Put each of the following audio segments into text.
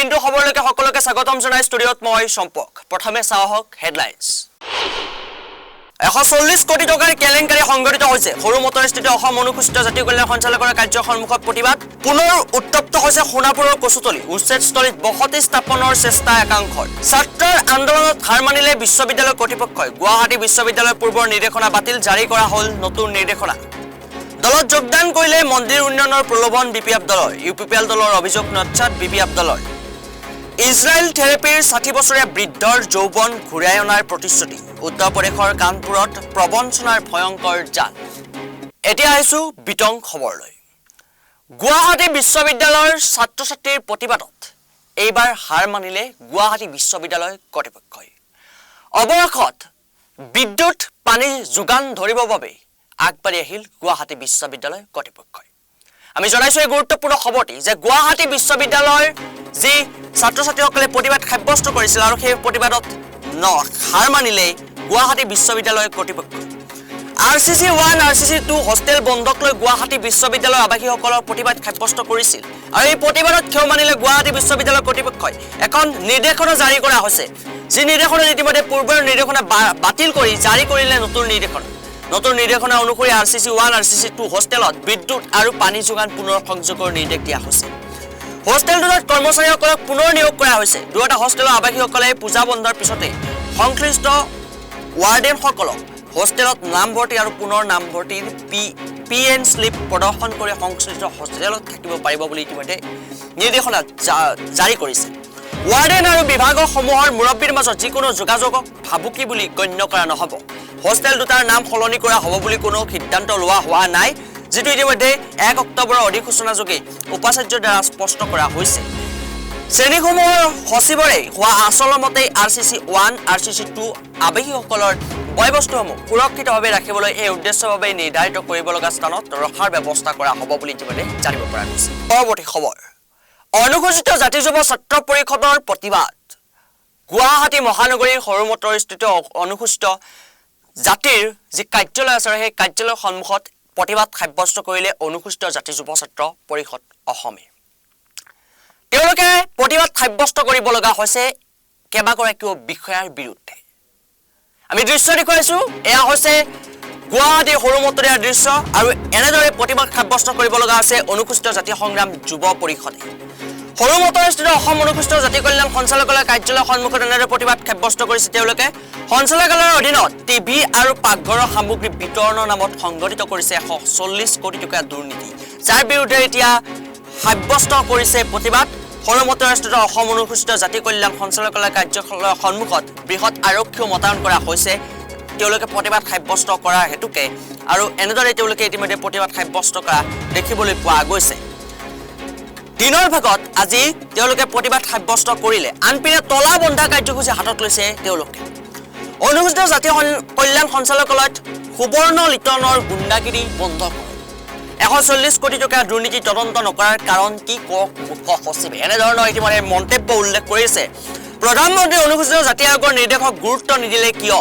দিনটো খবৰলৈকে সকলোকে স্বাগতম জনাই ষ্টুডিঅ'ত মই সম্পক। প্ৰথমে চাওঁ হওক হেডলাইনছ। 140 কোটি টকাৰ কেলেংকাৰী সংঘটিত হৈছে। সৰু মটৰস্থিত অসম অনুসূচিত জাতি কল্যাণ সঞ্চালকৰ কাৰ্যৰ সন্মুখত প্ৰতিবাদ। পুনৰ উত্তপ্ত হৈছে সোণাপুৰৰ কচুতলী। উচ্ছেদস্থলীত বসতি স্থাপনৰ চেষ্টা একাংশৰ। ছাত্ৰৰ আন্দোলনত হাৰ মানিলে বিশ্ববিদ্যালয় কৰ্তৃপক্ষই। গুৱাহাটী বিশ্ববিদ্যালয়ৰ পূৰ্বৰ নিৰ্দেশনা বাতিল, জাৰি কৰা হ'ল নতুন নিৰ্দেশনা। দলত যোগদান কৰিলে মন্দিৰ উন্নয়নৰ প্ৰলোভন বিপিএফ দলৰ। ইউপিপিএল দলৰ অভিযোগ নচ্ছাত বিপিএফ দলৰ। ইজৰাইল থেৰাপিৰ 60 বছৰীয়া বৃদ্ধৰ যৌৱন ঘূৰাই অনাৰ প্ৰতিশ্ৰুতি। উত্তৰ প্ৰদেশৰ কানপুৰত প্ৰবঞ্চনাৰ ভয়ংকৰ জাল। এতিয়া আহিছোঁ বিতং খবৰলৈ। গুৱাহাটী বিশ্ববিদ্যালয়ৰ ছাত্ৰ ছাত্ৰীৰ প্ৰতিবাদত এইবাৰ হাৰ মানিলে গুৱাহাটী বিশ্ববিদ্যালয় কৰ্তৃপক্ষই। অৱশেষত বিদ্যুৎ পানী যোগান ধৰিবৰ বাবে আগবাঢ়ি আহিল গুৱাহাটী বিশ্ববিদ্যালয় কৰ্তৃপক্ষই। আমি জনাইছোঁ এই গুৰুত্বপূৰ্ণ খবৰটি যে গুৱাহাটী বিশ্ববিদ্যালয়ৰ যি ছাত্ৰ ছাত্ৰীসকলে প্ৰতিবাদ সাব্যস্ত কৰিছিল আৰু সেই প্ৰতিবাদত হাৰ মানিলে গুৱাহাটী বিশ্ববিদ্যালয় কৰ্তৃপক্ষ। RCC 1 RCC 2 হোষ্টেল বন্ধক লৈ গুৱাহাটী বিশ্ববিদ্যালয়ৰ আৱাসীসকলৰ প্ৰতিবাদ সাব্যস্ত কৰিছিল আৰু এই প্ৰতিবাদত ক্ষয় মানিলে গুৱাহাটী বিশ্ববিদ্যালয় কৰ্তৃপক্ষই। এখন নিৰ্দেশনা জাৰি কৰা হৈছে, যি নিৰ্দেশনা ইতিমধ্যে পূৰ্বৰ নিৰ্দেশনা বাতিল কৰি জাৰি কৰিলে নতুন নিৰ্দেশনা। নতুন নিৰ্দেশনা অনুসৰি RCC 1 RCC 2 হোষ্টেলত বিদ্যুৎ আৰু পানী যোগান পুনৰ সংযোগৰ নিৰ্দেশ দিয়া হৈছে। হোষ্টেল দুটাত কৰ্মচাৰীসকলক পুনৰ নিয়োগ কৰা হৈছে। দুটা হোষ্টেলৰ আৱাসীসকলে পূজা বন্ধৰ পিছতে সংশ্লিষ্ট ৱাৰ্ডেনসকলক হোষ্টেলত নামভৰ্তি আৰু পুনৰ নামভৰ্তিৰ PN শ্লিপ প্ৰদৰ্শন কৰি সংশ্লিষ্ট হোষ্টেলত থাকিব পাৰিব বুলি ইতিমধ্যে নিৰ্দেশনা জাৰি কৰিছে। ৱাৰ্ডেন আৰু বিভাগসমূহৰ মুৰব্বীৰ মাজত যিকোনো যোগাযোগক ভাবুকি বুলি গণ্য কৰা নহ'ব। হোষ্টেল দুটাৰ নাম সলনি কৰা হ'ব বুলি কোনো সিদ্ধান্ত লোৱা হোৱা নাই, যিটো ইতিমধ্যে 1 অক্টোবৰৰ অধিসূচনাযোগে উপাচাৰ্যৰ দ্বাৰা স্পষ্ট কৰা হৈছে। শ্ৰেণীসমূহৰ সচিবৰে হোৱা আচলৰ মতে RCC 1 RCC 2 আৱাসীসকলৰ বয়বস্তুসমূহ সুৰক্ষিতভাৱে ৰাখিবলৈ এই উদ্দেশ্যৰ বাবে নিৰ্ধাৰিত কৰিব লগা স্থানত ৰখাৰ ব্যৱস্থা কৰা হ'ব বুলি ইতিমধ্যে জানিব পৰা গৈছে। পৰৱৰ্তী খবৰ। অনুসূচিত জাতি যুৱ ছাত্ৰ পৰিষদৰ প্ৰতিবাদ। গুৱাহাটী মহানগৰীৰ সৰুমটৰস্থিত অনুসূচিত জাতিৰ যি কাৰ্যালয় আছে সেই কাৰ্যালয়ৰ সন্মুখত প্ৰতিবাদ সাব্যস্ত কৰিলে অনুসূচিত জাতি যুৱ ছাত্ৰ পৰিষদ অসমে। তেওঁলোকে প্ৰতিবাদ সাব্যস্ত কৰিব লগা হৈছে কেইবাগৰাকীও বিষয়াৰ বিৰুদ্ধে। আমি দৃশ্য দেখুৱাইছোঁ, এয়া হৈছে গুৱাহাটীৰ সৰুমটৰীয়াৰ দৃশ্য আৰু এনেদৰে প্ৰতিবাদ সাব্যস্ত কৰিব লগা হৈছে অনুসূচিত জাতি সংগ্ৰাম যুৱ পৰিষদে। সৰুমটৰস্থিত অসম অনুসূচিত জাতি কল্যাণ সঞ্চালকালয়ৰ কাৰ্যালয়ৰ সন্মুখত এনেদৰে প্ৰতিবাদ সাব্যস্ত কৰিছে তেওঁলোকে। সঞ্চালকালয়ৰ অধীনত টিভি আৰু পাকঘৰৰ সামগ্ৰী বিতৰণৰ নামত সংঘটিত কৰিছে 140 কোটি টকীয়া দুৰ্নীতি, যাৰ বিৰুদ্ধে এতিয়া সাব্যস্ত কৰিছে প্ৰতিবাদ। সৰুমটৰস্থিত অসম অনুসূচিত জাতি কল্যাণ সঞ্চালকালয়ৰ কাৰ্যালয়ৰ সন্মুখত বৃহৎ আৰক্ষীও মোতায়েন কৰা হৈছে তেওঁলোকে প্ৰতিবাদ সাব্যস্ত কৰাৰ হেতুকে, আৰু এনেদৰে তেওঁলোকে ইতিমধ্যে প্ৰতিবাদ সাব্যস্ত কৰা দেখিবলৈ পোৱা গৈছে। দিনৰ ভাগত আজি তেওঁলোকে প্ৰতিবাদ সাব্যস্ত কৰিলে, আনপিনে তলা বন্ধা কাৰ্যসূচী হাতত লৈছে তেওঁলোকে। অনুসূচিত জাতি কল্যাণ সঞ্চালকালয়ত সুবৰ্ণ লিটনৰ গুণ্ডাগিৰি বন্ধ কৰে। 140 কোটি টকীয়া দুৰ্নীতি তদন্ত নকৰাৰ কাৰণ কি কওক মুখ্য সচিবে। এনেধৰণৰ ইতিমধ্যে মন্তব্য উল্লেখ কৰিছে। প্ৰধানমন্ত্ৰী অনুসূচিত জাতি আয়োগৰ নিৰ্দেশক গুৰুত্ব নিদিলে কিয়?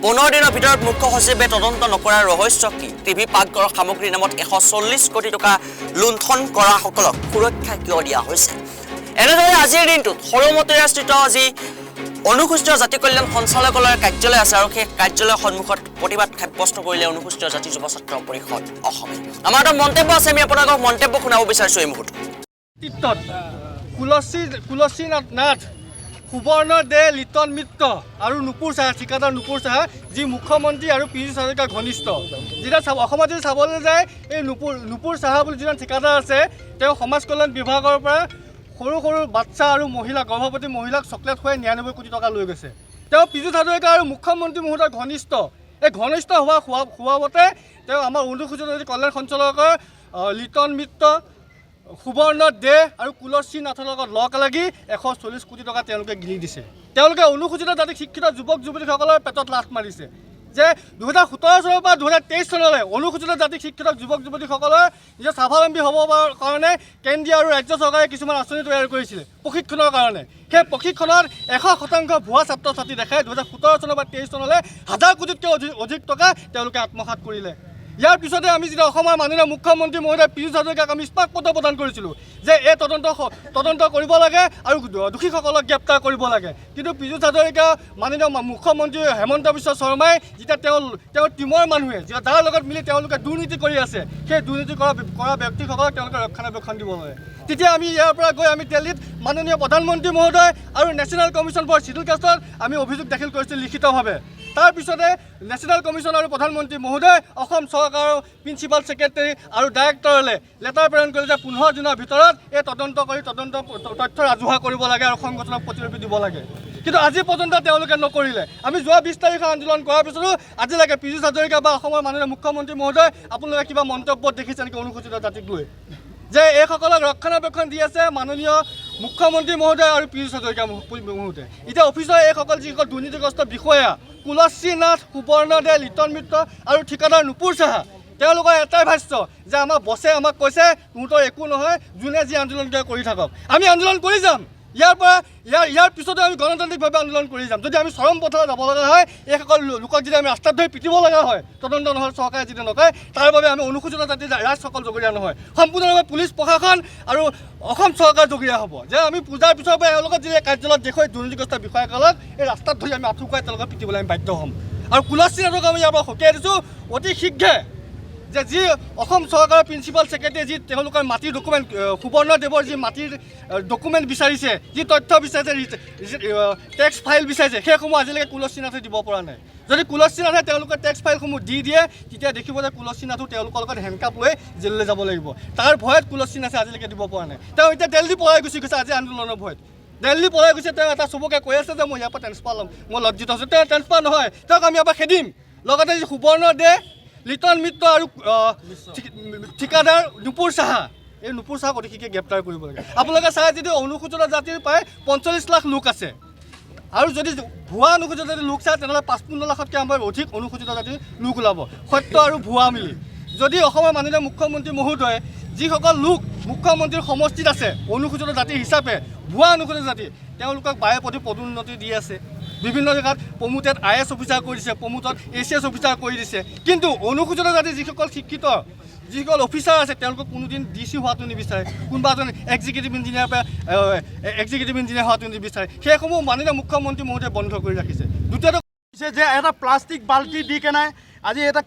15 দিনৰ ভিতৰত মুখ্য সচিবে তদন্ত নকৰাৰ ৰহস্য কি? টিভি পাকঘৰৰ সামগ্ৰীৰ নামত 140 কোটি টকা লুণ্ঠন কৰাসকলক সুৰক্ষা কিয় দিয়া হৈছে? এনেদৰে আজিৰ দিনটোত সৰুমটৰীয়াস্থিত যি অনুসূচিত জাতি কল্যাণ সঞ্চালকালয়ৰ কাৰ্যালয় আছে আৰু সেই কাৰ্যালয়ৰ সন্মুখত প্ৰতিবাদ সাব্যস্ত কৰিলে অনুসূচিত জাতি যুৱ ছাত্ৰ পৰিষদ অসমে। আমাৰ এটা মন্তব্য আছে, আমি আপোনালোকক মন্তব্য শুনাব বিচাৰিছোঁ এই মুহূৰ্তত। কুলসী নাথ, সুবৰ্ণ দে, লিটন মিত্ৰ আৰু নুপুৰ চাহা, ঠিকাদাৰ নুপুৰ চাহা, যি মুখ্যমন্ত্ৰী আৰু পীযুষ হাজৰিকাৰ ঘনিষ্ঠ। যেতিয়া অসমত যদি চাবলৈ যায়, এই নুপুৰ চাহা বুলি যিজন ঠিকাদাৰ আছে, তেওঁ সমাজ কল্যাণ বিভাগৰ পৰা সৰু সৰু বাচ্চা আৰু মহিলা, গৰ্ভৱতী মহিলাক চকলেট খুৱাই 99 কোটি টকা লৈ গৈছে। তেওঁ পীযুষ হাজৰিকা আৰু মুখ্যমন্ত্ৰী মহোদয়ৰ ঘনিষ্ঠ। এই ঘনিষ্ঠ হোৱাবতে তেওঁ আমাৰ অনুসূচিত জাতি কল্যাণ সঞ্চালকৰ লিটন মিত্ৰ, সুবৰ্ণ দে আৰু কুলসী নাথৰ লগত লগ লাগি 140 কোটি টকা তেওঁলোকে গিলি দিছে। তেওঁলোকে অনুসূচিত জাতিক শিক্ষিত যুৱক যুৱতীসকলৰ পেটত লাথ মাৰিছে যে 2017 চনৰ পৰা 2023 চনলৈ অনুসূচিত জাতিক শিক্ষিত যুৱক যুৱতীসকলৰ নিজৰ স্বাৱলম্বী হ'বৰ কাৰণে কেন্দ্ৰীয় আৰু ৰাজ্য চৰকাৰে কিছুমান আঁচনি তৈয়াৰ কৰিছিলে প্ৰশিক্ষণৰ কাৰণে। সেই প্ৰশিক্ষণত 100% ভুৱা ছাত্ৰ ছাত্ৰী দেখাই 2017 চনৰ পৰা 23 চনলৈ 1000 কোটিতকৈ অধিক টকা তেওঁলোকে আত্মসাৎ কৰিলে। ইয়াৰ পিছতে আমি যেতিয়া অসমৰ মাননীয় মুখ্যমন্ত্ৰী মহোদয় পীযুষ হাজৰিকাক আমি স্মাৰক পত্ৰ প্ৰদান কৰিছিলোঁ যে এই তদন্ত কৰিব লাগে আৰু দোষীসকলক গ্ৰেপ্তাৰ কৰিব লাগে। কিন্তু পীযুষ হাজৰিকা মাননীয় মুখ্যমন্ত্ৰী হেমন্ত বিশ্ব শৰ্মাই যেতিয়া তেওঁৰ টীমৰ মানুহে যেতিয়া যাৰ লগত মিলি তেওঁলোকে দুৰ্নীতি কৰি আছে সেই দুৰ্নীতি কৰা ব্যক্তিসকলক তেওঁলোকে ৰক্ষণাবেক্ষণ দিব লাগে। তেতিয়া আমি ইয়াৰ পৰা গৈ আমি দিল্লীত মাননীয় প্ৰধানমন্ত্ৰী মহোদয় আৰু নেশ্যনেল কমিশ্যন ফৰ চিভিল কেছত আমি অভিযোগ দাখিল কৰিছোঁ লিখিতভাৱে। তাৰপিছতে নেশ্যনেল কমিশ্যন আৰু প্ৰধানমন্ত্ৰী মহোদয় অসম চৰকাৰৰ প্ৰিন্সিপাল ছেক্ৰেটাৰী আৰু ডাইৰেক্টৰলৈ লেটাৰ প্ৰেৰণ কৰিলে যে 15 দিনৰ ভিতৰত এই তদন্ত তথ্য ৰাজহুৱা কৰিব লাগে আৰু সংগঠনক প্ৰতিলিপি দিব লাগে। কিন্তু আজি পৰ্যন্ত তেওঁলোকে নকৰিলে। আমি যোৱা 20 তাৰিখে আন্দোলন কৰাৰ পিছতো আজিলৈকে পীযুষ হাজৰিকা বা অসমৰ মাননীয় মুখ্যমন্ত্ৰী মহোদয় আপোনালোকে কিবা মন্তব্য দেখিছে নেকি অনুসূচিত জাতিক লৈ যে এইসকলক ৰক্ষণাবেক্ষণ দি আছে মাননীয় মুখ্যমন্ত্ৰী মহোদয় আৰু পীযুষ হাজৰিকা মহোদয়। এতিয়া অফিচৰ এইসকল যিসকল দুৰ্নীতিগ্ৰস্ত বিষয়া কুলশ্ৰী নাথ, সুবৰ্ণ দে, লিটন মিত্ৰ আৰু ঠিকাদাৰ নুপুৰ চাহা তেওঁলোকৰ এটাই ভাষ্য যে আমাৰ বছে আমাক কৈছে তহঁতৰ একো নহয়, যোনে যি আন্দোলন কৰি থাকক, আমি আন্দোলন কৰি যাম। ইয়াৰ পিছতে আমি গণতান্ত্ৰিকভাৱে আন্দোলন কৰি যাম। যদি আমি চৰম পথলৈ যাব লগা হয়, এইসকল লোকক যদি আমি ৰাস্তাত ধৰি পিটিব লগা হয়, তদন্ত নহয় চৰকাৰে যদি নকৰে, তাৰ বাবে আমি অনুসূচিত জাতিৰ ৰাইজসকল জগৰীয়া নহয়, সম্পূৰ্ণভাৱে পুলিচ প্ৰশাসন আৰু অসম চৰকাৰ জগৰীয়া হ'ব। যে আমি পূজাৰ পিছৰ পৰা এওঁলোকক যদি কাৰ্যালয়ত দেখুৱাই দুৰ্নীতিগ্ৰস্ত বিষয়াসকলক এই ৰাস্তাত ধৰি আমি আঁঠু খুৱাই তেওঁলোকক পিটিবলৈ আমি বাধ্য হ'ম। আৰু কুলশ্ৰী নাথক আমি ইয়াৰ পৰা সকীয়াই দিছোঁ অতি শীঘ্ৰে যে যি অসম চৰকাৰৰ প্ৰিন্সিপাল ছেক্ৰেটাৰীয়ে যি তেওঁলোকৰ মাটিৰ ডকুমেণ্ট সুবৰ্ণদেৱৰ যি মাটিৰ ডকুমেণ্ট বিচাৰিছে, যি তথ্য বিচাৰিছে, টেক্স ফাইল বিচাৰিছে, সেইসমূহ আজিলৈকে কুলশ্ৰী নাথে দিব পৰা নাই। যদি কুলশ্ৰী নাথে তেওঁলোকৰ টেক্স ফাইলসমূহ দি দিয়ে তেতিয়া দেখিব যে কুলশ্ৰী নাথো তেওঁলোকৰ লগত হেণ্ডকাপ লৈ জেললৈ যাব লাগিব। তাৰ ভয়ত কুলশ্ৰী নাথে আজিলৈকে দিব পৰা নাই। তেওঁ এতিয়া দিল্লী পলাই গুচি গৈছে আজি আন্দোলনৰ ভয়ত। দিল্লী পলাই গৈছে। তেওঁ এটা চবকে কৈ আছে যে মই ইয়াৰ পৰা ট্ৰেন্সফাৰ ল'ম, মই লজ্জিত হৈছোঁ। তেওঁ ট্ৰেন্সফাৰ নহয়, তেওঁক আমি ইয়াৰ পৰা খেদিম। লগতে যি সুবৰ্ণ দে, লিটন মিত্ৰ আৰু ঠিকাদাৰ নুপুৰ চাহা, এই নুপুৰ চাহাক অতি শীঘ্ৰে গ্ৰেপ্তাৰ কৰিব লাগে। আপোনালোকে চাই যদি অনুসূচিত জাতিৰ প্ৰায় 45 লাখ লোক আছে আৰু যদি ভুৱা অনুসূচিত জাতিৰ লোক চায় তেনেহ'লে 55 লাখতকৈ আমাৰ অধিক অনুসূচিত জাতিৰ লোক ওলাব, সত্য আৰু ভুৱা মিলি। যদি অসমৰ মাননীয় মুখ্যমন্ত্ৰী মহোদয়ে যিসকল লোক মুখ্যমন্ত্ৰীৰ সমষ্টিত আছে অনুসূচিত জাতি হিচাপে ভুৱা অনুসূচিত জাতি, তেওঁলোকক বাৰে প্ৰতি পদোন্নতি দি আছে। বিভিন্ন জেগাত প্ৰমোটেড IAS অফিচাৰ কৰি দিছে, প্ৰমোটেড ACS অফিচাৰ কৰি দিছে। কিন্তু অনুসূচিত জাতিৰ যিসকল শিক্ষিত যিসকল অফিচাৰ আছে তেওঁলোকক কোনোদিন DC হোৱাটো নিবিচাৰে, কোনোবা এজন এক্সিকিউটিভ ইঞ্জিনিয়াৰ হোৱাটো নিবিচাৰে। সেইসমূহ মাননীয় মুখ্যমন্ত্ৰী মহোদয়ে বন্ধ কৰি ৰাখিছে। দ্বিতীয়তে কৈছে যে এটা প্লাষ্টিক বাল্টি দি কেনে আজি এটা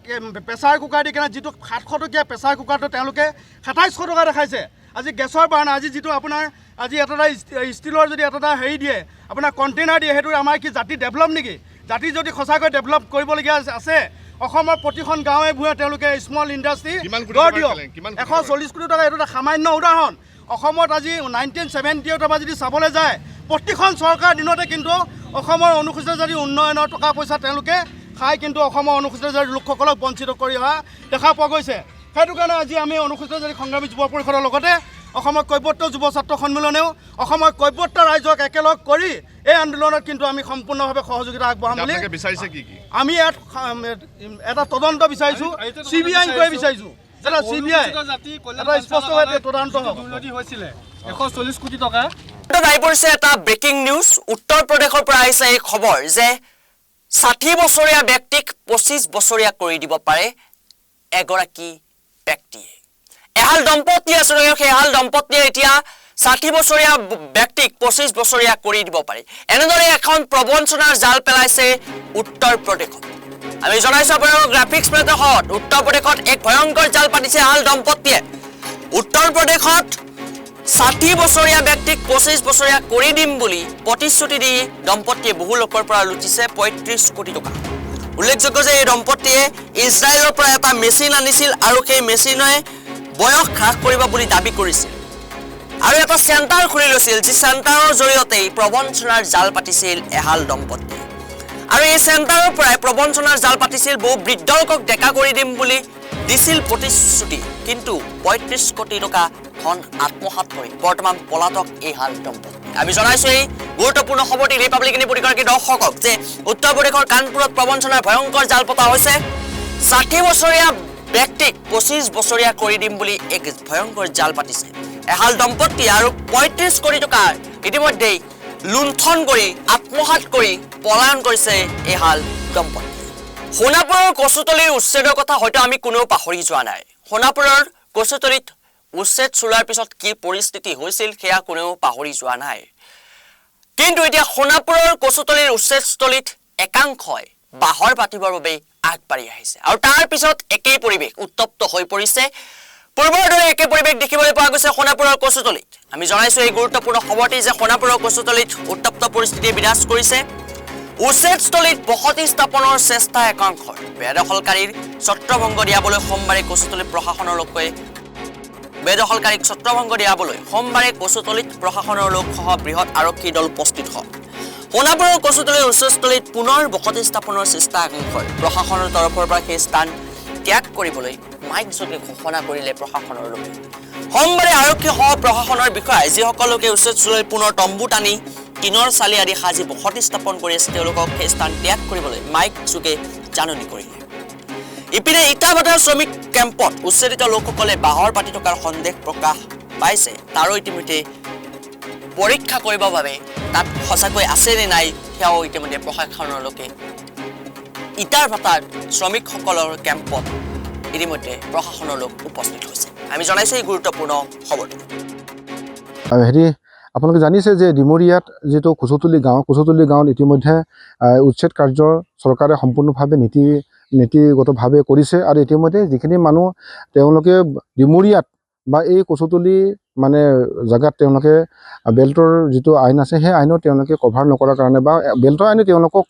প্ৰেছাৰ কুকাৰ দি কেনে যিটো 700 টকীয়া প্ৰেছাৰ কুকাৰটো তেওঁলোকে 2700 টকা দেখাইছে। আজি গেছৰ বাৰ্ণাৰ, আজি যিটো আপোনাৰ আজি এটা ষ্টিলৰ যদি এটা হেৰি দিয়ে আপোনাৰ কণ্টেইনাৰ দিয়ে, সেইটো আমাৰ কি জাতি ডেভেলপ নেকি? জাতি যদি সঁচাকৈ ডেভেলপ কৰিবলগীয়া আছে, অসমৰ প্ৰতিখন গাঁৱে ভূঞে তেওঁলোকে স্মল ইণ্ডাষ্ট্ৰী গঢ় দিয়ক। 140 কোটি টকা, এইটো এটা সামান্য উদাহৰণ। অসমত আজি 1978 পৰা যদি চাবলৈ যায় প্ৰতিখন চৰকাৰ দিনতে কিন্তু অসমৰ অনুসূচিত জাতি উন্নয়নৰ টকা পইচা তেওঁলোকে খাই কিন্তু অসমৰ অনুসূচিত জাতিৰ লোকসকলক বঞ্চিত কৰি অহা দেখা পোৱা গৈছে। সেইটো কাৰণে আজি আমি অনুসূচিত জাতি সংগ্ৰামী যুৱ পৰিষদৰ লগতে অসমৰ কৈৱৰ্ত যুৱ ছাত্ৰ সন্মিলনেও অসমৰ কৈৱৰ্ত ৰাইজক একেলগ কৰি এই আন্দোলনত কিন্তু আমি সম্পূৰ্ণভাৱে সহযোগিতা আগবঢ়াম বুলি বিচাৰিছে। কি আমি ইয়াত এটা তদন্ত বিচাৰিছোঁ, CBI ইনকুৱাৰী বিচাৰিছোঁ। এটা CBI এটা স্পষ্টভাৱে তদন্ত দুৰ্নীতি হৈছিলে 140 কোটি টকা। আহি পৰিছে এটা ব্ৰেকিং নিউজ। উত্তৰ প্ৰদেশৰ পৰা আহিছে এই খবৰ যে 60 বছৰীয়া ব্যক্তিক 25 বছৰীয়া কৰি দিব পাৰে এগৰাকী ব্যক্তিয়ে। এহাল দম্পতি আছে, সেই এহাল দম্পতিয়ে এতিয়া 60 বছৰীয়া ব্যক্তিক 25 বছৰীয়া কৰি দিব পাৰি। এনেদৰে এখন প্ৰবঞ্চনাৰ জাল পেলাইছে উত্তৰ প্ৰদেশত। আমি জনাইছো আপোনালোকক গ্ৰাফিক্স প্লেটত উত্তৰ প্ৰদেশত এক ভয়ংকৰ জাল পাতিছে এহাল দম্পতিয়ে। উত্তৰ প্ৰদেশত 60 বছৰীয়া ব্যক্তিক 25 বছৰীয়া কৰি দিম বুলি প্ৰতিশ্ৰুতি দি দম্পতিয়ে বহু লোকৰ পৰা লুটিছে 35 কোটি টকা। উল্লেখযোগ্য যে এই দম্পতিয়ে ইজৰাইলৰ পৰা এটা মেচিন আনিছিল আৰু সেই মেচিনে বয়স হ্ৰাস কৰিব বুলি দাবী কৰিছিল আৰু এটা চেণ্টাৰ খুলি লৈছিল, যি চেণ্টাৰৰ জৰিয়তে প্ৰবঞ্চনাৰ জাল পাতিছিল এহাল দম্পতিয়ে। আৰু এই চেণ্টাৰৰ পৰাই প্ৰবঞ্চনাৰ জাল পাতিছিল, বহু বৃদ্ধ লোকক ডেকা কৰি দিম বুলি দিছিল প্ৰতিশ্ৰুতি, কিন্তু 35 কোটি টকা ধন আত্মসাৎ কৰি বৰ্তমান পলাতক এইহাল দম্পতি। আমি জনাইছো এই গুৰুত্বপূৰ্ণ খবৰটি ৰিপাব্লিক প্ৰতিগৰাকী দৰ্শকক যে উত্তৰ প্ৰদেশৰ কানপুৰত প্ৰবঞ্চনাৰ ভয়ংকৰ জাল পতা হৈছে। 60 বছৰীয়া ব্যক্তিক 25 বছৰীয়া কৰি দিম বুলি এক ভয়ংকৰ জাল পাতিছে এহাল দম্পতি আৰু 35 কোটি টকা ইতিমধ্যেই লুণ্ঠন কৰি আত্মসাৎ কৰি পলায়ন কৰিছে এহাল দম্পতি। সোণাপুৰৰ কচুতলিৰ উচ্ছেদৰ কথা হয়তো আমি কোনেও পাহৰি যোৱা নাই। সোণাপুৰৰ কচুতলিত উচ্ছেদ চলোৱাৰ পিছত কি পৰিস্থিতি হৈছিল সেয়া কোনেও পাহৰি যোৱা নাই। কিন্তু এতিয়া সোণাপুৰৰ কচুতলিৰ উচ্ছেদস্থলীত একাংশই বাহৰ পাতিবৰ বাবে আগবাঢ়ি আহিছে আৰু তাৰ পিছত একেই পৰিৱেশ উত্তপ্ত হৈ পৰিছে। পূৰ্বৰ দৰে একে পৰিৱেশ দেখিবলৈ পোৱা গৈছে সোণাপুৰৰ কচুতলিত। আমি জনাইছো এই গুৰুত্বপূৰ্ণ খবৰটি যে সোণাপুৰৰ কচুতলিত উত্তপ্ত পৰিস্থিতি বিৰাজ কৰিছে। উচ্ছেদস্থলীত বসতি স্থাপনৰ চেষ্টা একাংশৰ। বেদখলকাৰীৰ ছত্ৰভংগ দিয়াবলৈ সোমবাৰে কচুতলি প্ৰশাসনলৈকে কচুতলিত প্ৰশাসনৰ লোকসহ বৃহৎ আৰক্ষী দল উপস্থিত হয়। সোণাপুৰৰ কচুতলিৰ উচ্ছেদস্থলীত পুনৰ বসতি স্থাপনৰ চেষ্টা একাংশৰ। প্ৰশাসনৰ তৰফৰ পৰা সেই স্থান ত্যাগ কৰিবলৈ মাইক যোগে ঘোষণা কৰিলে প্ৰশাসনৰ লোকে। সোমবাৰে আৰক্ষী সহ প্ৰশাসনৰ বিষয়াই যিসকল লোকে উচ্ছেদস্থলীত পুনৰ তম্বু টানি টিনৰ চালি আদি সাজি বসতি স্থাপন কৰি আছে তেওঁলোকক সেই স্থান ত্যাগ কৰিবলৈ মাইক যোগে জাননী কৰিলে। ইপিনে ইটাভাটাৰ শ্ৰমিক কেম্পত উচ্ছেদিত লোকসকলে বাহৰ পাতি থকাৰ সন্দেহ প্ৰকাশ পাইছে। তাৰো ইতিমধ্যে পৰীক্ষা কৰিবৰ বাবে তাত সঁচাকৈ আছে নে নাই সেয়াও ইতিমধ্যে প্ৰশাসনৰ লোকে ইটাভাটাৰ শ্ৰমিকসকলৰ কেম্পত ইতিমধ্যে প্ৰশাসনৰ লোক উপস্থিত হৈছে। আমি জনাইছো এই গুৰুত্বপূৰ্ণ খবৰটো। আপোনালোকে জানিছে যে ডিমৰীয়াত যিটো কচুতলি গাঁৱত ইতিমধ্যে উচ্ছেদ কাৰ্য চৰকাৰে সম্পূৰ্ণভাৱে নীতিগতভাৱে কৰিছে আৰু ইতিমধ্যে যিখিনি মানুহ তেওঁলোকে ডিমৰীয়াত বা এই কচুতলি মানে জেগাত তেওঁলোকে বেল্টৰ যিটো আইন আছে সেই আইনত তেওঁলোকে কভাৰ নকৰাৰ কাৰণে বা বেল্টৰ আইনে তেওঁলোকক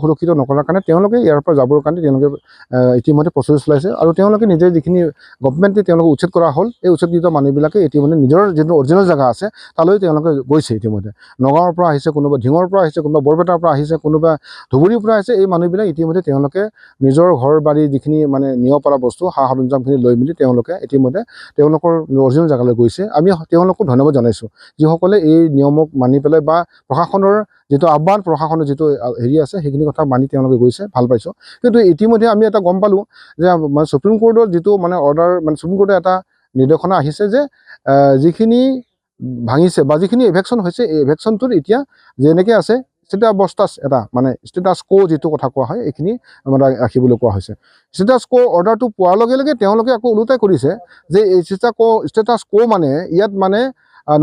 সুৰক্ষিত নকৰাৰ কাৰণে তেওঁলোকে ইয়াৰ পৰা যাবৰ কাৰণে তেওঁলোকে ইতিমধ্যে প্ৰচেষ্টা চলাইছে আৰু তেওঁলোকে নিজে যিখিনি গভৰ্ণমেণ্টে তেওঁলোকে উচ্ছেদ কৰা হ'ল এই উচ্ছেদিত মানুহবিলাকে ইতিমধ্যে নিজৰ যিটো অৰিজিনেল জেগা আছে তালৈ তেওঁলোকে গৈছে। ইতিমধ্যে নগাঁৱৰ পৰা আহিছে, কোনোবা ঢিঙৰ পৰা আহিছে, কোনোবা বৰপেটাৰ পৰা আহিছে, কোনোবা ধুবুৰীৰ পৰা আহিছে। এই মানুহবিলাক ইতিমধ্যে তেওঁলোকে নিজৰ ঘৰ বাৰী যিখিনি মানে নিব পৰা বস্তু সা সৰঞ্জামখিনি লৈ মেলি তেওঁলোকে ইতিমধ্যে তেওঁলোকৰ অৰিজিনেল জেগালৈ গৈছে। আমি তেওঁলোকক ধন্যবাদ জনাইছোঁ যিসকলে এই নিয়মক মানি পেলাই বা প্ৰশাসনৰ যিটো আহ্বান, প্ৰশাসনৰ যিটো হেৰি আছে সেইখিনি কথা মানি তেওঁলোকে গৈছে, ভাল পাইছোঁ। কিন্তু ইতিমধ্যে আমি এটা গম পালোঁ যে মানে সুপ্ৰিম কোৰ্টৰ যিটো মানে অৰ্ডাৰ মানে সুপ্ৰিম কোৰ্টৰ এটা নিৰ্দেশনা আহিছে যে যিখিনি ভাঙিছে বা যিখিনি ইভেকশ্যন হৈছে এই ইভেকশ্যনটোত এতিয়া যেনেকৈ আছে ষ্টেটাছ কো যিটো কথা কোৱা হয় এইখিনি মানে ৰাখিবলৈ কোৱা হৈছে। ষ্টেটাছ কো অৰ্ডাৰটো পোৱাৰ লগে লগে তেওঁলোকে আকৌ ওলোটাই কৰিছে যে এই ষ্টেটাছ কো মানে ইয়াত মানে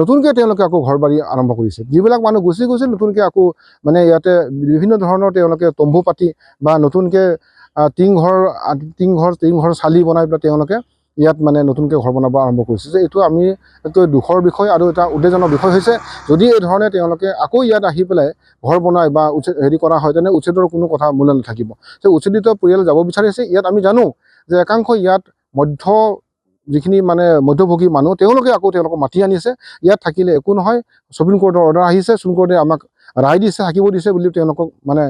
নতুনকৈ তেওঁলোকে আকৌ ঘৰ বাৰী আৰম্ভ কৰিছে। যিবিলাক মানুহ গুচি গৈছে নতুনকৈ আকৌ মানে ইয়াতে বিভিন্ন ধৰণৰ তেওঁলোকে তম্বু পাতি বা নতুনকৈ টিংঘৰ চালি বনাই পেলাই তেওঁলোকে ইয়াত মানে নতুনকৈ ঘৰ বনাব আৰম্ভ কৰিছে। যে এইটো আমি এইটো দুখৰ বিষয় আৰু এটা উদ্বেগজনক বিষয় হৈছে। যদি এই ধৰণে তেওঁলোকে আকৌ ইয়াত আহি পেলাই ঘৰ বনাই বা হেৰি কৰা হয় তেনে উচ্ছেদৰ কোনো কথা মূল্য নাথাকিব। যে উচ্ছেদিত পৰিয়াল যাব বিচাৰিছে ইয়াত আমি জানো যে একাংশ ইয়াত যিখিনি মানে মধ্যভোগী মানুহ তেওঁলোকে আকৌ তেওঁলোকক মাতি আনিছে। ইয়াত থাকিলে একো নহয়, সুপ্ৰিম কোৰ্টৰ অৰ্ডাৰ আহিছে, সুপ্ৰিম কোৰ্টে আমাক ৰায় দিছে, থাকিব দিছে বুলি তেওঁলোকক মানে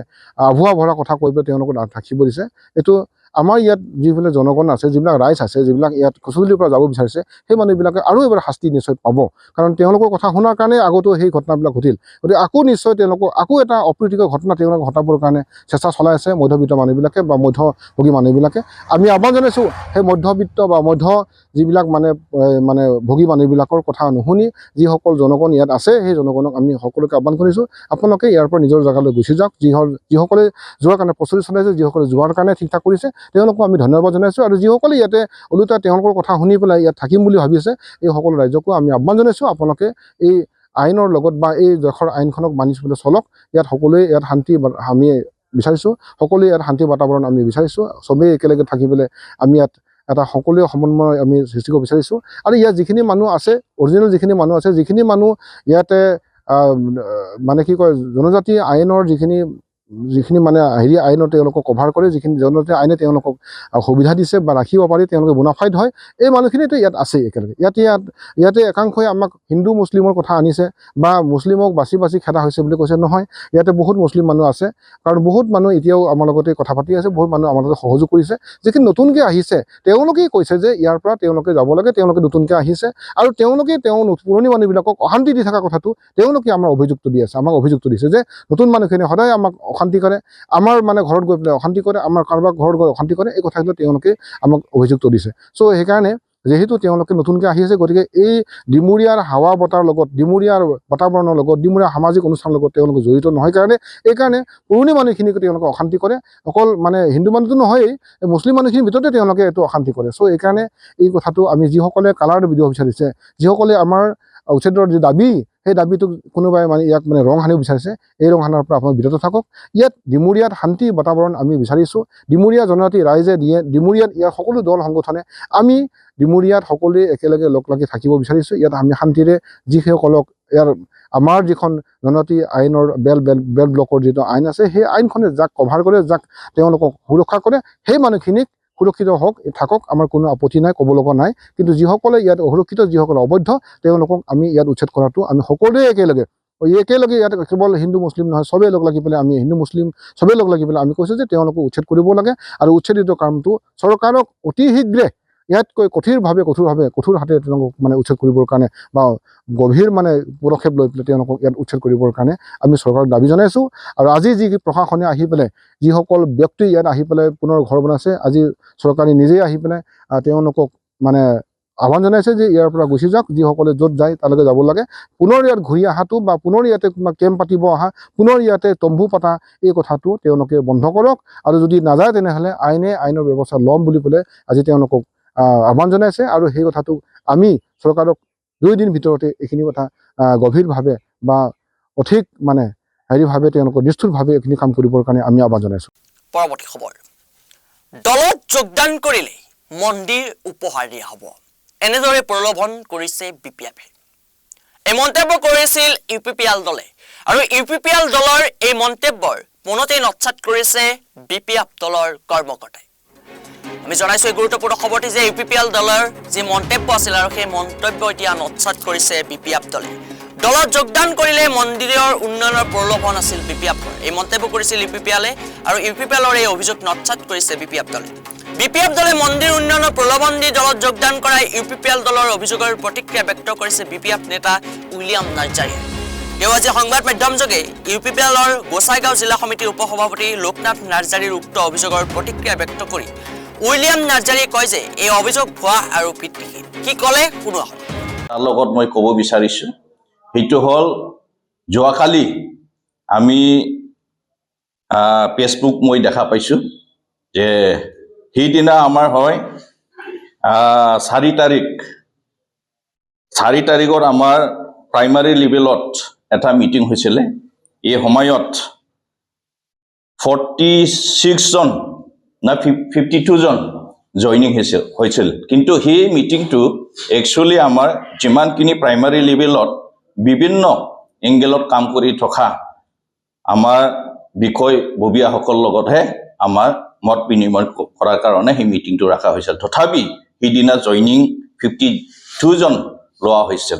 আভুৱা ভৰা কথা কৈ পেলাই তেওঁলোকক থাকিব দিছে। এইটো আমাৰ ইয়াত যিবিলাক জনগণ আছে, যিবিলাক ৰাইজ আছে, যিবিলাক ইয়াত কচুতলিৰ পৰা যাব বিচাৰিছে সেই মানুহবিলাকে আৰু এবাৰ শাস্তি নিশ্চয় পাব। কাৰণ তেওঁলোকৰ কথা শুনাৰ কাৰণে আগতো সেই ঘটনাবিলাক ঘটিল। গতিকে আকৌ নিশ্চয় তেওঁলোকক আকৌ এটা অপ্ৰীতিকৰ ঘটনা তেওঁলোকে ঘটাবৰ কাৰণে চেষ্টা চলাই আছে মধ্যবিত্ত মানুহবিলাকে বা মধ্যভোগী মানুহবিলাকে। আমি আহ্বান জনাইছোঁ সেই মধ্যবিত্ত বা যিবিলাক মানে ভোগী মানুহবিলাকৰ কথা নুশুনি যিসকল জনগণ ইয়াত আছে সেই জনগণক আমি সকলোকে আহ্বান কৰিছোঁ আপোনালোকে ইয়াৰ পৰা নিজৰ জেগালৈ গুচি যাওক। যিসকলে যোৱাৰ কাৰণে প্ৰস্তুতি চলাইছে, যিসকলে যোৱাৰ কাৰণে ঠিক ঠাক কৰিছে তেওঁলোকক আমি ধন্যবাদ জনাইছোঁ। আৰু যিসকলে ইয়াতে ওলোটাই তেওঁলোকৰ কথা শুনি পেলাই ইয়াত থাকিম বুলি ভাবিছে এই সকলো ৰাইজকো আমি আহ্বান জনাইছোঁ আপোনালোকে এই আইনৰ লগত বা এই দেশৰ আইনখনক মানি চলিবলৈ চলক। ইয়াত সকলোৱে ইয়াত শান্তি আমি বিচাৰিছোঁ, সকলোৱে ইয়াত শান্তি বাতাবৰণ আমি বিচাৰিছোঁ। চবেই একেলগে থাকি পেলাই আমি ইয়াত এটা সকলোৱে সমন্বয় আমি সৃষ্টি কৰিব বিচাৰিছোঁ। আৰু ইয়াত যিখিনি মানুহ আছে অৰিজিনেল যিখিনি মানুহ ইয়াতে মানে কি কয় জনজাতি আইনৰ যিখিনি মানে হেৰি আইনত তেওঁলোকক কভাৰ কৰে, যিখিনি জনজাতি আইনে তেওঁলোকক সুবিধা দিছে বা ৰাখিব পাৰি, তেওঁলোকে বোনাফাইড হয়, এই মানুহখিনিতো ইয়াত আছেই একেলগে। ইয়াতে একাংশই আমাক হিন্দু মুছলিমৰ কথা আনিছে বা মুছলিমক বাছি খেদা হৈছে বুলি কৈছে। নহয়, ইয়াতে বহুত মুছলিম মানুহ আছে, কাৰণ বহুত মানুহ এতিয়াও আমাৰ লগতে কথা পাতি আছে, বহুত মানুহ আমাৰ লগত সহযোগ কৰিছে। যিখিনি নতুনকৈ আহিছে তেওঁলোকেই কৈছে যে ইয়াৰ পৰা তেওঁলোকে যাব লাগে, তেওঁলোকে নতুনকৈ আহিছে আৰু তেওঁলোকে পুৰণি মানুহবিলাকক অশান্তি দি থকা কথাটো তেওঁলোকে আমাক অভিযুক্ত দিছে যে নতুন মানুহখিনি সদায় আমাক অশান্তি কৰে, আমাৰ মানে ঘৰত গৈ পেলাই অশান্তি কৰে, আমাৰ কাৰোবাৰ ঘৰত গৈ অশান্তি কৰে, এই কথাবিলাক তেওঁলোকে আমাক অভিযুক্ত দিছে। চ' সেইকাৰণে যেহেতু তেওঁলোকে নতুনকৈ আহি আছে, গতিকে এই ডিমুৰীয়াৰ হাৱা বতাৰ লগত, ডিমুৰীয়াৰ বাতাবৰণৰ লগত, ডিমুৰীয়াৰ সামাজিক অনুষ্ঠানৰ লগত তেওঁলোকে জড়িত নহয় কাৰণে এইকাৰণে পুৰণি মানুহখিনিক তেওঁলোকে অশান্তি কৰে। অকল মানে হিন্দু মানুহটো নহয়েই, মুছলিম মানুহখিনিৰ ভিতৰতে তেওঁলোকে এইটো অশান্তি কৰে। চ' এইকাৰণে এই কথাটো আমি যিসকলে কালাৰ দিব বিচাৰিছে, যিসকলে আমাৰ উচ্ছেদৰ যি দাবী, সেই দাবীটোক কোনোবাই মানে ইয়াক মানে ৰং সানিব বিচাৰিছে, এই ৰং সানাৰ পৰা আপোনালোক বিৰত থাকক। ইয়াত ডিমুৰীয়াত শান্তি বাতাবৰণ আমি বিচাৰিছোঁ। ডিমুৰীয়া জনজাতি ৰাইজে ডিমুৰীয়াত ইয়াৰ সকলো দল সংগঠনে আমি ডিমুৰীয়াত সকলোৱে একেলগে লগ লাগি থাকিব বিচাৰিছোঁ। ইয়াত আমি শান্তিৰে যিসকলক ইয়াৰ আমাৰ যিখন জনজাতি আইনৰ বেল ব্লকৰ যিটো আইন আছে, সেই আইনখনে যাক কভাৰ কৰে, যাক তেওঁলোকক সুৰক্ষা কৰে, সেই মানুহখিনিক সুৰক্ষিত হওক থাকক, আমাৰ কোনো আপত্তি নাই, ক'ব লগা নাই। কিন্তু যিসকলে ইয়াত অসুৰক্ষিত, যিসকলে অবৈধ, তেওঁলোকক আমি ইয়াত উচ্ছেদ কৰাটো আমি সকলোৱে একেলগে ইয়াত কেৱল হিন্দু মুছলিম নহয়, চবেই লগ লাগি পেলাই আমি হিন্দু মুছলিম চবেই লগ লাগি পেলাই আমি কৈছোঁ যে তেওঁলোকক উচ্ছেদ কৰিব লাগে। আৰু উচ্ছেদিত কামটো চৰকাৰক অতি শীঘ্ৰে ইয়াতকৈ কঠোৰ হাতে তেওঁলোকক মানে উচ্ছেদ কৰিবৰ কাৰণে বা গভীৰ মানে পদক্ষেপ লৈ পেলাই তেওঁলোকক ইয়াত উচ্ছেদ কৰিবৰ কাৰণে আমি চৰকাৰক দাবী জনাইছোঁ। আৰু আজি যি প্ৰশাসনে আহি পেলাই যিসকল ব্যক্তি ইয়াত আহি পেলাই পুনৰ ঘৰ বনাইছে, আজি চৰকাৰে নিজেই আহি পেলাই তেওঁলোকক মানে আহ্বান জনাইছে যে ইয়াৰ পৰা গুচি যাওক, যিসকলে য'ত যায় তালৈকে যাব লাগে। পুনৰ ইয়াত ঘূৰি অহাটো বা পুনৰ ইয়াতে কেম্প পাতিব অহা, পুনৰ ইয়াতে তম্বু পাতা, এই কথাটো তেওঁলোকে বন্ধ কৰক। আৰু যদি নাযায় তেনেহ'লে আইনৰ ব্যৱস্থা ল'ম বুলি পেলাই আজি তেওঁলোকক আহ্বান জনাইছে। আৰু সেই কথাটো আমি চৰকাৰক 2 দিন ভিতৰতে এইখিনি কথা গভীৰভাৱে বা অধিক মানে হেৰিভাৱে তেওঁলোকক নিষ্ঠুৰভাৱে এইখিনি কাম কৰিবৰ কাৰণে আমি আহ্বান জনাইছোঁ। পৰৱৰ্তী খবৰ, দলত যোগদান কৰিলেই মন্দিৰ উপহাৰ দিয়া হ'ব, এনেদৰে প্ৰলোভন কৰিছে BPF। এই মন্তব্য কৰিছিল UPPL দলে। আৰু UPPL দলৰ এই মন্তব্যৰ মনতেই নৎসাত কৰিছে BPF দলৰ কৰ্মকৰ্তাই। আমি জনাইছোঁ এই গুৰুত্বপূৰ্ণ খবৰটি যে UPPL দলৰ যি মন্তব্য আছিল আৰু সেই মন্তব্য এতিয়া নৎসাত কৰিছে BPF দলে। দলত যোগদান কৰিলে মন্দিৰৰ উন্নয়নৰ প্ৰলোভন আছিল BPF-ৰ। এই মন্তব্য কৰিছিল UPPL-এ আৰু UPPL-ৰ এই অভিযোগ নৎসাত কৰিছে BPF দলে। BPF দলে মন্দিৰ উন্নয়নৰ প্ৰলোভন দি দলত যোগদান কৰাই UPPL দলৰ অভিযোগৰ প্ৰতিক্ৰিয়া ব্যক্ত কৰিছে BPF নেতা উইলিয়াম নাৰ্জাৰীয়ে। তেওঁ আজি সংবাদ মাধ্যমযোগে UPPL-ৰ গোসাইগাঁও জিলা সমিতিৰ উপসভাপতি লোকনাথ নাৰ্জাৰীৰ উক্ত অভিযোগৰ প্ৰতিক্ৰিয়া ব্যক্ত কৰি উইলিয়াম নাৰ্জাৰীয়ে কয় যে এই অভিযোগ ভুৱা আৰু ভিত্তিহীন। কি ক'লে শুনোৱা হয়। তাৰ লগত মই ক'ব বিচাৰিছোঁ, সেইটো হ'ল যোৱাকালি আমি ফেচবুক মই দেখা পাইছোঁ যে সেইদিনা আমাৰ হয় 4 তাৰিখত আমাৰ প্ৰাইমাৰী লেভেলত এটা মিটিং হৈছিলে। এই সময়ত 46 জন না 52 জন জইনিং হৈছিল। কিন্তু সেই মিটিংটো একচুৱেলি আমাৰ যিমানখিনি প্ৰাইমাৰী লেভেলত বিভিন্ন এংগেলত কাম কৰি থকা আমাৰ বিষয়ববীয়াসকলৰ লগতহে আমাৰ মত বিনিময় কৰাৰ কাৰণে সেই মিটিংটো ৰখা হৈছিল। তথাপি সেইদিনা জইনিং 52 জন লোৱা হৈছিল।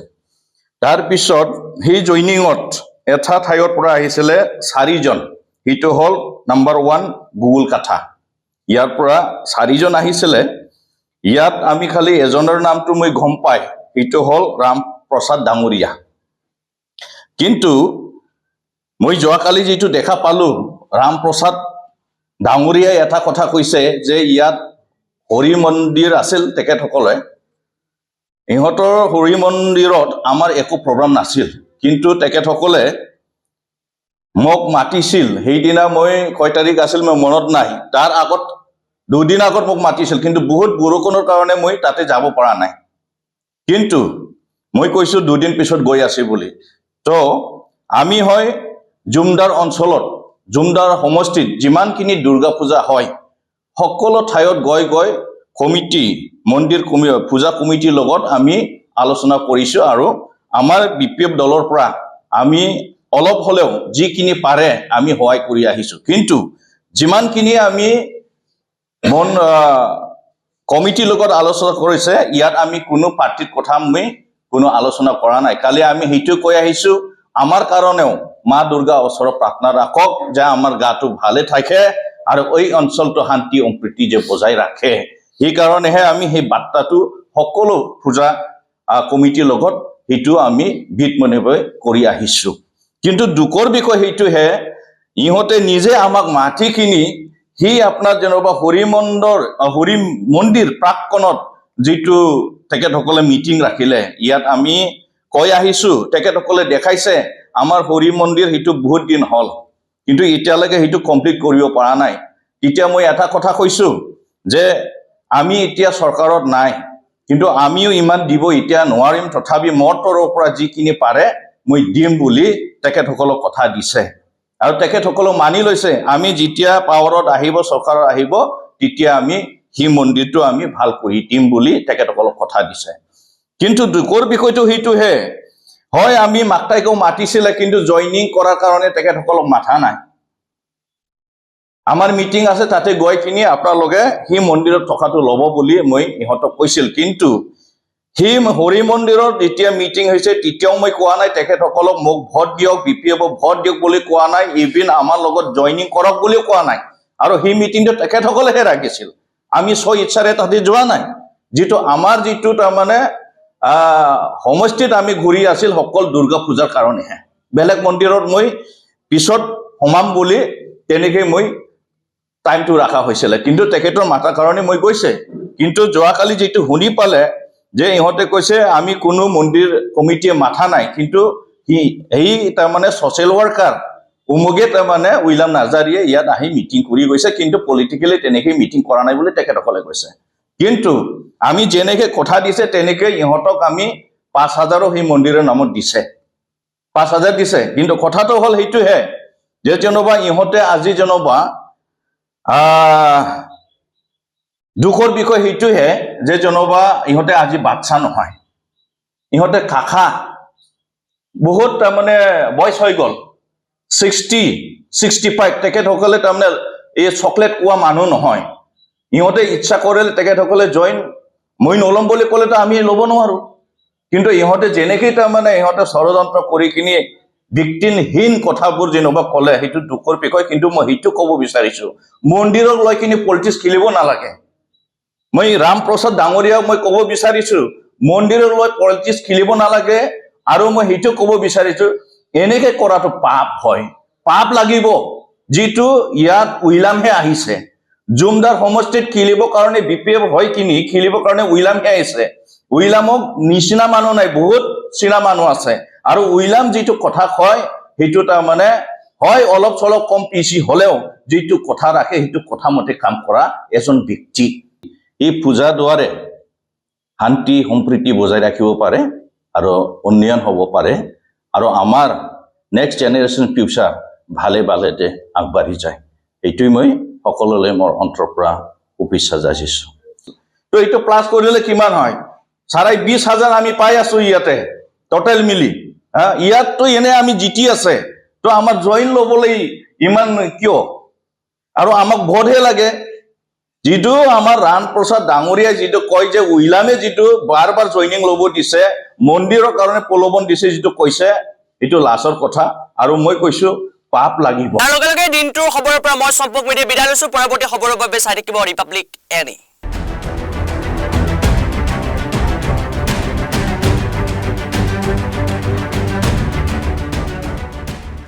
তাৰপিছত সেই জইনিঙত এটা ঠাইৰ পৰা আহিছিলে 4 জন। সেইটো হ'ল নম্বৰ 1 গুগুলকাঠা। ইয়াৰ পৰা 4 জন আহিছিলে। ইয়াত আমি খালি এজনৰ নামটো মই গম পাই, সেইটো হ'ল ৰামপ্ৰসাদ ডাঙৰীয়া। কিন্তু মই যোৱাকালি যিটো দেখা পালোঁ, ৰামপ্ৰসাদ ডাঙৰীয়াই এটা কথা কৈছে যে ইয়াত হৰি মন্দিৰ আছিল তেখেতসকলে। ইহঁতৰ হৰি মন্দিৰত আমাৰ একো প্ৰব্লেম নাছিল, কিন্তু তেখেতসকলে মোক মাতিছিল। সেইদিনা মই কয় তাৰিখ আছিল মই মনত নাই, তাৰ আগত 2 দিন আগত মোক মাতিছিল, কিন্তু বহুত বৰষুণৰ কাৰণে মই তাতে যাব পৰা নাই। কিন্তু মই কৈছোঁ 2 দিন পিছত গৈ আছে বুলি। তো আমি হয় জুমদাৰ অঞ্চলত, জুমদাৰ সমষ্টিত যিমানখিনি দুৰ্গা পূজা হয়, সকলো ঠাইত গৈ কমিটি, মন্দিৰ পূজা কমিটিৰ লগত আমি আলোচনা কৰিছোঁ। আৰু আমাৰ BPF দলৰ পৰা আমি অলপ হ'লেও যিখিনি পাৰে আমি সহায় কৰি আহিছোঁ। কিন্তু যিমানখিনি আমি কমিটিৰ লগত আলোচনা কৰিছে, ইয়াত আমি কোনো পাৰ্টিৰ কথা আমি কোনো আলোচনা কৰা নাই। কালি আমি সেইটো কৈ আহিছোঁ, আমাৰ কাৰণেও মা দুৰ্গা ওচৰত প্ৰাৰ্থনা ৰাখক যে আমাৰ গাটো ভালে থাকে আৰু এই অঞ্চলটো শান্তি সম্প্ৰীতি যে বজাই ৰাখে। সেইকাৰণেহে আমি সেই বাৰ্তাটো সকলো পূজা কমিটিৰ লগত সেইটো আমি বিতমনিবৈ কৰি আহিছোঁ। কিন্তু দুখৰ বিষয় সেইটোহে, ইহঁতে নিজে আমাক মাটিখিনি সি আপোনাৰ যেনিবা হৰি মন্দিৰ প্ৰাক্কণত যিটো তেখেতসকলে মিটিং ৰাখিলে ইয়াত আমি কৈ আহিছোঁ তেখেতসকলে দেখাইছে আমাৰ হৰি মন্দিৰ সেইটো বহুত দিন হ'ল কিন্তু এতিয়ালৈকে সেইটো কমপ্লিট কৰিব পৰা নাই তেতিয়া মই এটা কথা কৈছোঁ যে আমি এতিয়া চৰকাৰত নাই কিন্তু আমিও ইমান দিব এতিয়া নোৱাৰিম তথাপি মোৰ তৰফৰ পৰা যিখিনি পাৰে মই দিম বুলি তেখেতসকলক কথা দিছে আৰু তেখেতসকলক মানি লৈছে আমি যেতিয়া পাৱাৰত আহিব চৰকাৰত আহিব তেতিয়া আমি সেই মন্দিৰটো আমি ভাল কৰি দিম বুলি তেখেতসকলক কথা দিছে কিন্তু দুখৰ বিষয়টো সেইটোহে হয় আমি মাকটাইকো মাতিছিলে কিন্তু জইনিং কৰাৰ কাৰণে তেখেতসকলক মাথা নাই আমাৰ মিটিং আছে তাতে গৈ কিনি আপোনালোকে সেই মন্দিৰত থকাটো ল'ব বুলি মই ইহঁতক কৈছিল কিন্তু সেই হৰি মন্দিৰত যেতিয়া মিটিং হৈছে তেতিয়াও মই কোৱা নাই তেখেতসকলক মোক ভোট দিয়ক BPF ভোট দিয়ক বুলি কোৱা নাই ইভিন আমাৰ লগত জইনিং কৰক বুলিও কোৱা নাই আৰু সেই মিটিংটো তেখেতসকলেহে ৰাখিছিল আমি ইচ্ছাৰে তাতে যোৱা নাই যিটো আমাৰ যিটো তাৰমানে সমষ্টিত আমি ঘূৰি আছিল সকল দুৰ্গা পূজাৰ কাৰণেহে বেলেগ মন্দিৰত মই পিছত সোমাম বুলি তেনেকৈ মই টাইমটো ৰাখা হৈছিলে কিন্তু তেখেতৰ মাতাৰ কাৰণে মই গৈছে কিন্তু যোৱাকালি যিটো শুনি পালে যে ইহঁতে কৈছে আমি কোনো মন্দিৰ কমিটিয়ে মাথা নাই কিন্তু এই তাৰমানে ছ'চিয়েল ৱৰ্কাৰ উমুগে তাৰমানে উইলাম নাৰ্জাৰীয়ে ইয়াত আহি মিটিং কৰি গৈছে কিন্তু পলিটিকেলি তেনেকৈ মিটিং কৰা নাই বুলি তেখেতসকলে কৈছে কিন্তু আমি যেনেকৈ কথা দিছে তেনেকৈ ইহঁতক আমি 5,000 সেই মন্দিৰৰ নামত দিছে 5,000 দিছে কিন্তু কথাটো হ'ল সেইটোহে যে যেনিবা ইহঁতে আজি যেনিবা দুখৰ বিষয় সেইটোহে যে যেনিবা ইহঁতে আজি বাচ্চা নহয় ইহঁতে কাকা বহুত তাৰমানে বয়স হৈ গ'ল 60-65 তেখেতসকলে তাৰমানে এই চকলেট কোৱা মানুহ নহয় ইহঁতে ইচ্ছা কৰিলে তেখেতসকলে জইন মই নল'ম বুলি ক'লেতো আমি ল'ব নোৱাৰোঁ কিন্তু ইহঁতে যেনেকৈ তাৰমানে ইহঁতে ষড়যন্ত্ৰ কৰি কিনি ভিক্টিমহীন কথাবোৰ যেনিবা ক'লে সেইটো দুখৰ বিষয় কিন্তু মই সেইটো ক'ব বিচাৰিছোঁ মন্দিৰক লৈ কিনি পলিটিক্স খেলিব নালাগে মই ৰামপ্ৰসাদ ডাঙৰীয়াক মই ক'ব বিচাৰিছোঁ মন্দিৰক লৈ পলিটিক্স খেলিব নালাগে আৰু মই সেইটো ক'ব বিচাৰিছোঁ এনেকৈ কৰাটো পাপ হয় পাপ লাগিব যিটো ইয়াত উইলামহে আহিছে জুমদাৰ সমষ্টিত খেলিবৰ কাৰণে BPF হয় কিনি খেলিবৰ কাৰণে উইলামহে আহিছে উইলামক নিচিনা মানুহ নাই বহুত চিনা মানুহ আছে আৰু উইলাম যিটো কথা কয় সেইটো তাৰমানে হয় অলপ চলপ কম পিছি হ'লেও যিটো কথা ৰাখে সেইটো কথা মতে কাম কৰা এজন ব্যক্তি এই পূজা দ্বাৰে শান্তি সম্প্ৰীতি বজাই ৰাখিব পাৰে আৰু উন্নয়ন হ'ব পাৰে আৰু আমাৰ নেক্সট জেনেৰেশ্যন ফিউচাৰ ভালে ভালেতে আগবাঢ়ি যায় এইটোৱেই মই সকলোলৈ মোৰ অন্তৰৰ পৰা শুভেচ্ছা যাচিছোঁ তো এইটো প্লাছ কৰিলে কিমান হয় 20,500 আমি পাই আছোঁ ইয়াতে টোটেল মিলি ইয়াততো এনে আমি জিতি আছে তো আমাৰ জইন ল'বলৈ ইমান কিয় আৰু আমাক ভোটহে লাগে যিটো আমাৰ ৰামপ্ৰসাদ ডাঙৰীয়াই যিটো কয় যে উইলামে যিটো বাৰ বাৰ জইনিং ল'ব দিছে মন্দিৰৰ কাৰণে প্ৰলোভন দিছে যিটো কৈছে এইটো লাজৰ কথা আৰু মই কৈছোঁ পাপ লাগিব তাৰ লগে লগে দিনটোৰ খবৰৰ পৰা মই সম্পৰ্ক মিডিয়া বিদায় লৈছোঁ পৰৱৰ্তী খবৰৰ বাবে চাই থাকিব ৰিপাব্লিক এনি